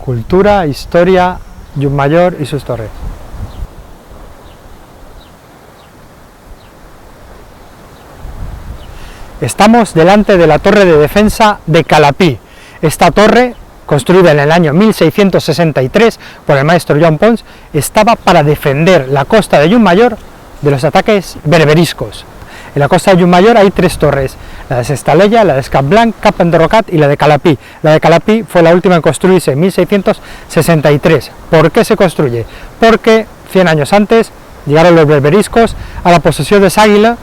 Cultura, historia, Llucmajor y sus torres. Estamos delante de la torre de defensa de Calapí. Esta torre, construida en el año 1663 por el maestro Joan Pons, estaba para defender la costa de Llucmajor de los ataques berberiscos. En la costa de Llucmajor hay tres torres, la de S'Estella, la de Cap Blanc, Cap Enderrocat y la de Calapí. La de Calapí fue la última en construirse en 1663. ¿Por qué se construye? Porque 100 años antes llegaron los berberiscos a la posesión de S'Àguila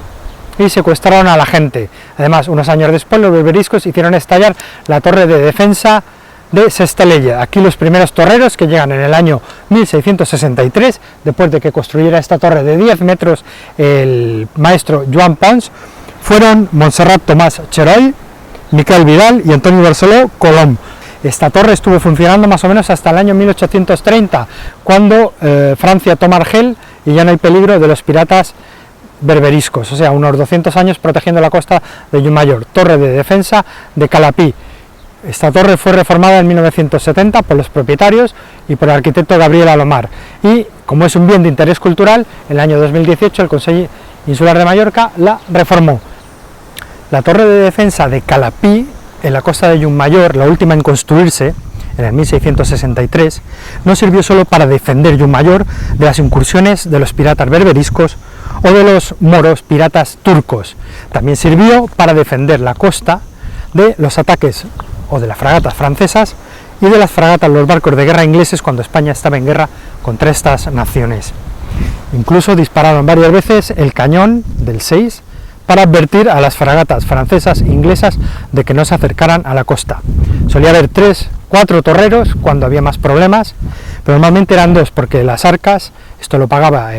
y secuestraron a la gente. Además, unos años después los berberiscos hicieron estallar la torre de defensa de S'Estella. Aquí los primeros torreros, que llegan en el año 1663, después de que construyera esta torre de 10 metros el maestro Joan Pons, fueron Montserrat Tomàs Cheroy, Miquel Vidal y Antonio Barceló Colom. Esta torre estuvo funcionando más o menos hasta el año 1830, cuando Francia toma Argel y ya no hay peligro de los piratas berberiscos, o sea, unos 200 años protegiendo la costa de Llucmajor. Torre de defensa de Calapí. Esta torre fue reformada en 1970 por los propietarios y por el arquitecto Gabriel Alomar, y como es un bien de interés cultural, en el año 2018 el Consell Insular de Mallorca la reformó. La torre de defensa de Calapí, en la costa de Llucmajor, la última en construirse, en el 1663, no sirvió solo para defender Llucmajor de las incursiones de los piratas berberiscos o de los moros piratas turcos, también sirvió para defender la costa de los ataques o de las fragatas francesas y de las fragatas, los barcos de guerra ingleses, cuando España estaba en guerra contra estas naciones. Incluso dispararon varias veces el cañón del 6 para advertir a las fragatas francesas e inglesas de que no se acercaran a la costa. Solía haber 3, 4 torreros cuando había más problemas, pero normalmente eran 2, porque las arcas, esto lo pagaba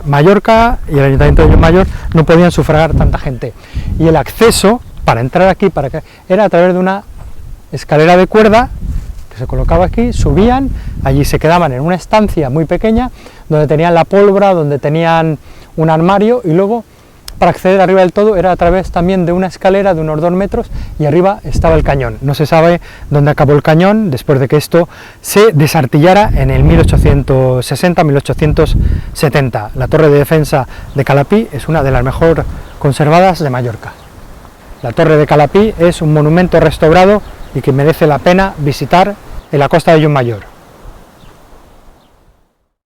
Mallorca, y el Ayuntamiento de Llucmajor no podían sufragar tanta gente. Y el acceso para entrar aquí era a través de una escalera de cuerda que se colocaba aquí, subían, allí se quedaban en una estancia muy pequeña donde tenían la pólvora, donde tenían un armario, y luego para acceder arriba del todo era a través también de una escalera de unos 2 metros, y arriba estaba el cañón. No se sabe dónde acabó el cañón después de que esto se desartillara en el 1860-1870. La torre de defensa de Calapí es una de las mejor conservadas de Mallorca. La torre de Calapí es un monumento restaurado y que merece la pena visitar en la costa de Llucmajor.